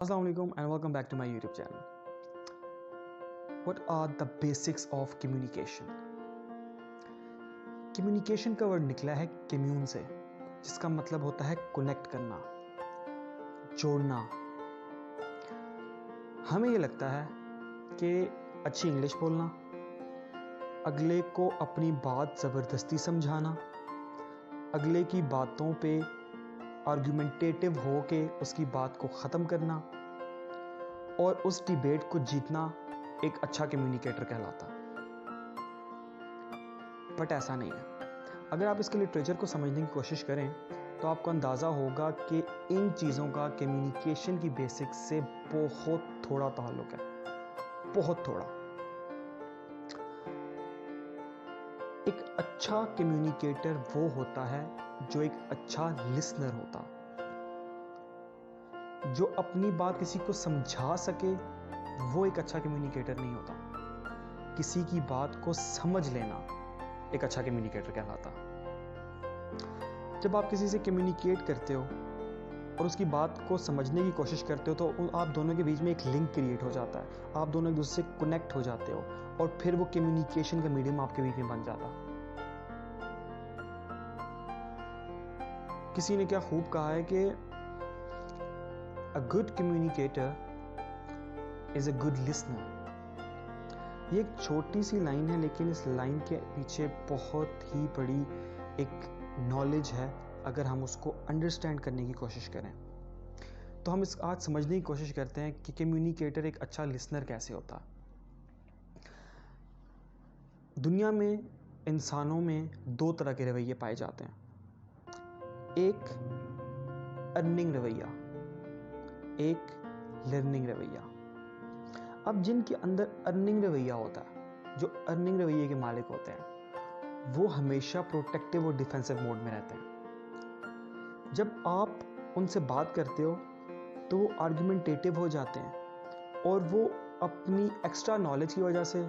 Assalamualaikum and welcome back to my YouTube channel. What are the basics of communication? Communication का word निकला है commune से, जिसका मतलब होता है कनेक्ट करना, जोड़ना। हमें ये लगता है कि अच्छी इंग्लिश बोलना, अगले को अपनी बात ज़बरदस्ती समझाना, अगले की बातों पे आर्गुमेंटेटिव हो के उसकी बात को ख़त्म करना और उस डिबेट को जीतना एक अच्छा कम्युनिकेटर कहलाता। बट ऐसा नहीं है। अगर आप इसके लिटरेचर को समझने की कोशिश करें तो आपको अंदाज़ा होगा कि इन चीज़ों का कम्युनिकेशन की बेसिक्स से बहुत थोड़ा ताल्लुक है, बहुत थोड़ा। एक अच्छा कम्युनिकेटर वो होता है जो एक अच्छा लिसनर होता, जो अपनी बात किसी को समझा सके। वो एक अच्छा कम्युनिकेटर नहीं होता। किसी की बात को समझ लेना एक अच्छा कम्युनिकेटर कहलाता। जब आप किसी से कम्युनिकेट करते हो और उसकी बात को समझने की कोशिश करते हो तो आप दोनों के बीच में एक लिंक क्रिएट हो जाता है, आप दोनों एक दूसरे से कनेक्ट हो जाते हो और फिर वो कम्युनिकेशन का मीडियम आपके बीच में बन जाता। किसी ने क्या खूब कहा है कि A good communicator is a good listener। ये एक छोटी सी लाइन है, लेकिन इस लाइन के पीछे बहुत ही बड़ी एक नॉलेज है। अगर हम उसको अंडरस्टैंड करने की कोशिश करें तो हम आज समझने की कोशिश करते हैं कि कम्युनिकेटर एक अच्छा लिसनर कैसे होता है। दुनिया में इंसानों में दो तरह के रवैये पाए जाते हैं, एक अर्निंग रवैया, एक लर्निंग रवैया। अब जिनके अंदर अर्निंग रवैया होता है, जो अर्निंग रवैये के मालिक होते हैं, वो हमेशा प्रोटेक्टिव और डिफेंसिव मोड में रहते हैं। जब आप उनसे बात करते हो तो वो आर्गुमेंटेटिव हो जाते हैं और वो अपनी एक्स्ट्रा नॉलेज की वजह से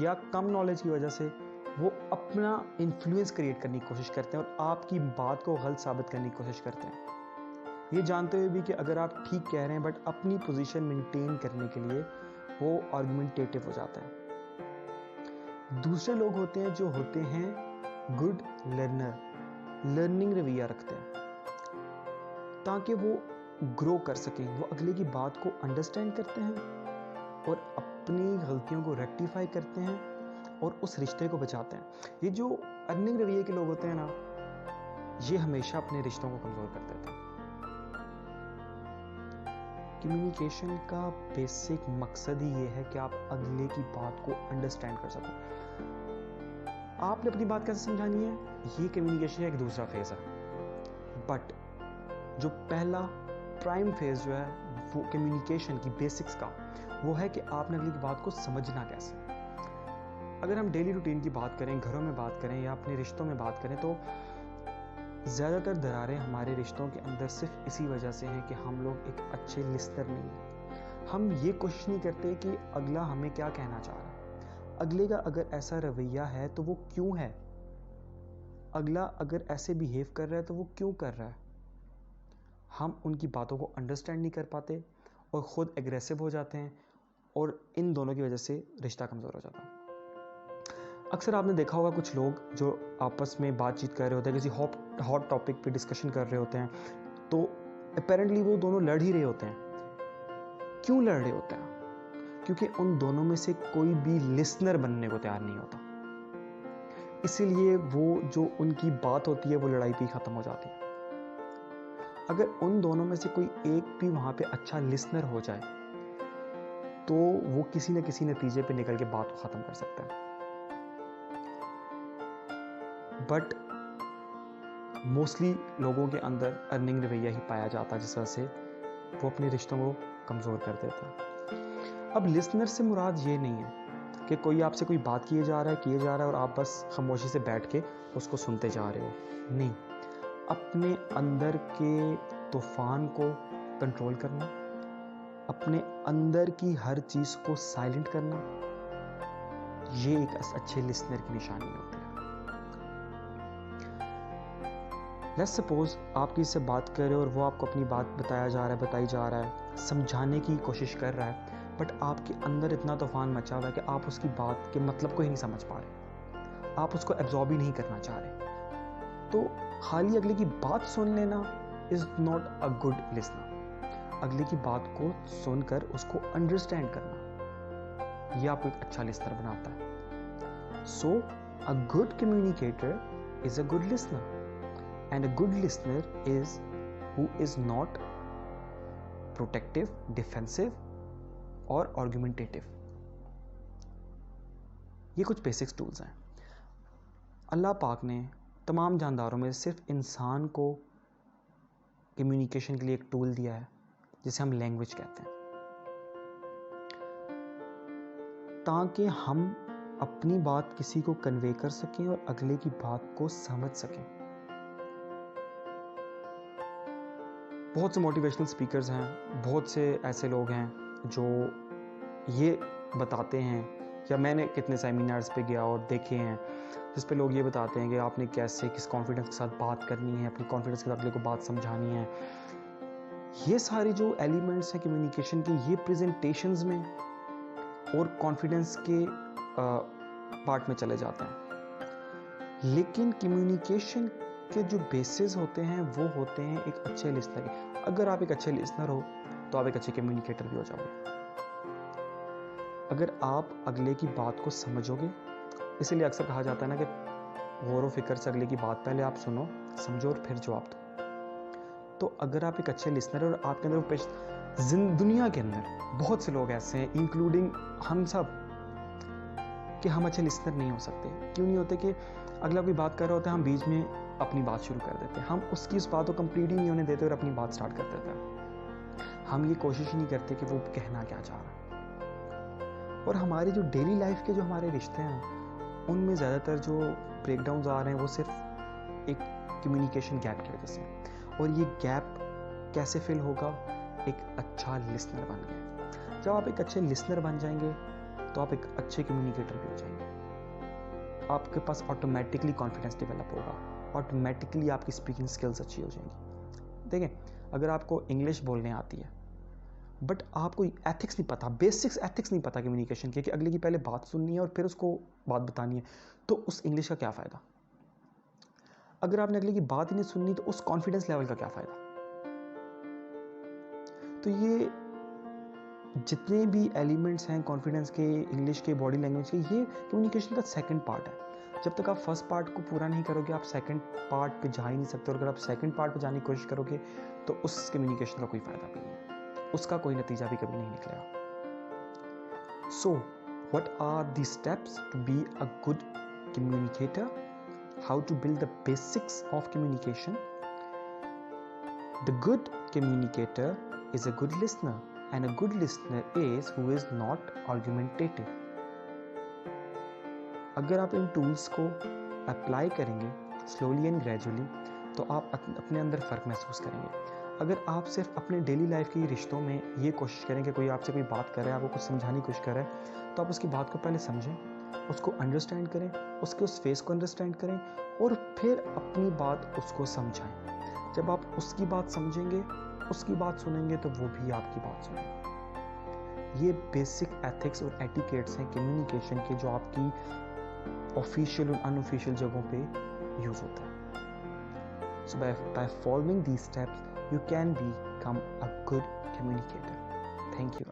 या कम नॉलेज की वजह से वो अपना इन्फ्लुएंस क्रिएट करने की कोशिश करते हैं और आपकी बात को गलत साबित करने की कोशिश करते हैं, ये जानते हुए भी कि अगर आप ठीक कह रहे हैं, बट अपनी पोजीशन मेंटेन करने के लिए वो आर्गुमेंटेटिव हो जाते हैं। दूसरे लोग होते हैं जो होते हैं गुड लर्नर, लर्निंग रवैया रखते हैं ताकि वो ग्रो कर सकें। वो अगले की बात को अंडरस्टैंड करते हैं और अपनी गलतियों को रेक्टिफाई करते हैं और उस रिश्ते को बचाते हैं। ये जो अर्निंग रवैये के लोग होते हैं ना, ये हमेशा अपने रिश्तों को कमज़ोर कर देते हैं। कम्युनिकेशन का बेसिक मकसद ही ये है कि आप अगले की बात को अंडरस्टैंड कर सको। आपने अपनी बात कैसे समझानी है, ये कम्युनिकेशन का एक दूसरा फेज है। बट जो पहला प्राइम फेज जो है वो कम्युनिकेशन की बेसिक्स का, वो है कि आपने अगली की बात को समझना कैसे। अगर हम डेली रूटीन की बात करें, घरों में बात करें या अपने रिश्तों में बात करें, तो ज़्यादातर दरारें हमारे रिश्तों के अंदर सिर्फ इसी वजह से हैं कि हम लोग एक अच्छे लिसनर नहीं हैं। हम ये कोशिश नहीं करते कि अगला हमें क्या कहना चाह रहा है, अगले का अगर ऐसा रवैया है तो वो क्यों है, अगला अगर ऐसे बिहेव कर रहा है तो वो क्यों कर रहा है। हम उनकी बातों को अंडरस्टैंड नहीं कर पाते और ख़ुद एग्रेसिव हो जाते हैं और इन दोनों की वजह से रिश्ता कमज़ोर हो जाता है। अक्सर आपने देखा होगा कुछ लोग जो आपस में बातचीत कर रहे होते हैं, किसी हॉट टॉपिक पे डिस्कशन कर रहे होते हैं, तो अपेरेंटली वो दोनों लड़ ही रहे होते हैं। क्यों लड़ रहे होते हैं? क्योंकि उन दोनों में से कोई भी लिसनर बनने को तैयार नहीं होता। इसीलिए वो जो उनकी बात होती है वो लड़ाई पे ख़त्म हो जाती है। अगर उन दोनों में से कोई एक भी वहाँ पे अच्छा लिसनर हो जाए तो वो किसी न किसी नतीजे पे निकल के बात को ख़त्म कर सकता है। बट मोस्टली लोगों के अंदर अर्निंग रवैया ही पाया जाता है, जिस वजह से वो अपने रिश्तों को कमज़ोर कर देता है। अब लिसनर से मुराद ये नहीं है कि कोई आपसे कोई बात किए जा रहा है और आप बस खामोशी से बैठ के उसको सुनते जा रहे हो। नहीं, अपने अंदर के तूफान को कंट्रोल करना, अपने अंदर की हर चीज़ को साइलेंट करना, ये एक अच्छे लिसनर की निशानी होती है। लेट्स सपोज आप किसी से बात कर रहे हो और वो आपको अपनी बात बताई जा रहा है, समझाने की कोशिश कर रहा है, बट आपके अंदर इतना तूफान मचा हुआ है कि आप उसकी बात के मतलब को ही नहीं समझ पा रहे, आप उसको एब्जॉर्ब ही नहीं करना चाह रहे। तो खाली अगले की बात सुन लेना is not a good listener. अगले की बात को सुनकर उसको अंडरस्टैंड करना, यह आपको एक अच्छा लिसनर बनाता है। So a good communicator is a good listener, and a good listener is who is not protective, defensive और argumentative। ये कुछ बेसिक्स टूल्स हैं। अल्लाह पाक ने तमाम जानदारों में सिर्फ इंसान को कम्युनिकेशन के लिए एक टूल दिया है जिसे हम लैंग्वेज कहते हैं, ताकि हम अपनी बात किसी को कन्वे कर सकें और अगले की बात को समझ सकें। बहुत से मोटिवेशनल स्पीकर्स हैं, बहुत से ऐसे लोग हैं जो ये बताते हैं, या मैंने कितने सेमिनार्स पे गया और देखे हैं जिस पे लोग ये बताते हैं कि आपने कैसे किस कॉन्फिडेंस के साथ बात करनी है, अपनी कॉन्फिडेंस के साथ अगले को बात समझानी है। ये सारे जो एलिमेंट्स हैं कम्युनिकेशन के, ये प्रेजेंटेशंस में और कॉन्फिडेंस के पार्ट में चले जाते हैं। लेकिन कम्युनिकेशन के जो बेसिस होते हैं वो होते हैं एक अच्छे लिसनर के। अगर आप एक अच्छे लिसनर हो तो आप एक अच्छे कम्युनिकेटर भी हो जाओगे। अगर आप अगले की बात को समझोगे, इसीलिए अक्सर कहा जाता है ना कि गौर व फिक्र से अगले की बात पहले आप सुनो, समझो और फिर जवाब दो। तो अगर आप एक अच्छे लिसनर और आपके अंदर दुनिया के अंदर बहुत से लोग ऐसे हैं, इंक्लूडिंग हम सब, कि हम अच्छे लिसनर नहीं हो सकते। क्यों नहीं होते? कि अगला कोई बात कर रहा होता है, हम बीच में अपनी बात शुरू कर देते हैं, हम उसकी उस बात को कंप्लीट ही नहीं होने देते और अपनी बात स्टार्ट कर देते हैं। हम ये कोशिश ही नहीं करते कि वो कहना क्या चाह रहा है। और हमारे जो डेली लाइफ के जो हमारे रिश्ते हैं उनमें ज़्यादातर जो ब्रेकडाउन्स आ रहे हैं वो सिर्फ एक कम्युनिकेशन गैप की वजह से। और ये गैप कैसे फिल होगा? एक अच्छा लिसनर बन गए। जब आप एक अच्छे लिसनर बन जाएंगे तो आप एक अच्छे कम्युनिकेटर भी हो जाएंगे। आपके पास ऑटोमेटिकली कॉन्फिडेंस डेवलप होगा, ऑटोमेटिकली आपकी स्पीकिंग स्किल्स अच्छी हो जाएंगी। देखें, अगर आपको इंग्लिश बोलने आती है बट आपको एथिक्स नहीं पता, बेसिक्स एथिक्स नहीं पता कम्युनिकेशन के, कि अगले की पहले बात सुननी है और फिर उसको बात बतानी है, तो उस इंग्लिश का क्या फ़ायदा? अगर आपने अगले की बात ही नहीं सुननी तो उस कॉन्फिडेंस लेवल का क्या फ़ायदा? तो ये जितने भी एलिमेंट्स हैं कॉन्फिडेंस के, इंग्लिश के, बॉडी लैंग्वेज के, ये कम्युनिकेशन का सेकंड पार्ट है। जब तक आप फर्स्ट पार्ट को पूरा नहीं करोगे आप सेकंड पार्ट पे जा ही नहीं सकते। और अगर आप सेकंड पार्ट पे जाने की कोशिश करोगे तो उस कम्युनिकेशन का कोई फ़ायदा भी नहीं है, उसका कोई नतीजा भी कभी नहीं निकलेगा। So what are the steps to be a good communicator? How to build the basics of communication? The good communicator is a good listener, and a good listener is who is not argumentative। अगर आप इन tools को apply करेंगे slowly and gradually तो आप अपने अंदर फ़र्क महसूस करेंगे। अगर आप सिर्फ अपने डेली लाइफ के रिश्तों में ये कोशिश करें कि कोई आपसे कोई बात कर रहा है, आपको कुछ समझाने की कोशिश कर रहा है, तो आप उसकी बात को पहले समझें, उसको अंडरस्टैंड करें, उसके उस फेस को अंडरस्टैंड करें और फिर अपनी बात उसको समझाएं। जब आप उसकी बात समझेंगे, उसकी बात सुनेंगे, तो वो भी आपकी बात सुनेंगे। ये बेसिक एथिक्स और एटिकेट्स हैं कम्युनिकेशन के, जो आपकी ऑफिशियल और अनऑफिशियल जगहों पे यूज होता है। So by following these steps you can become a good communicator. Thank you.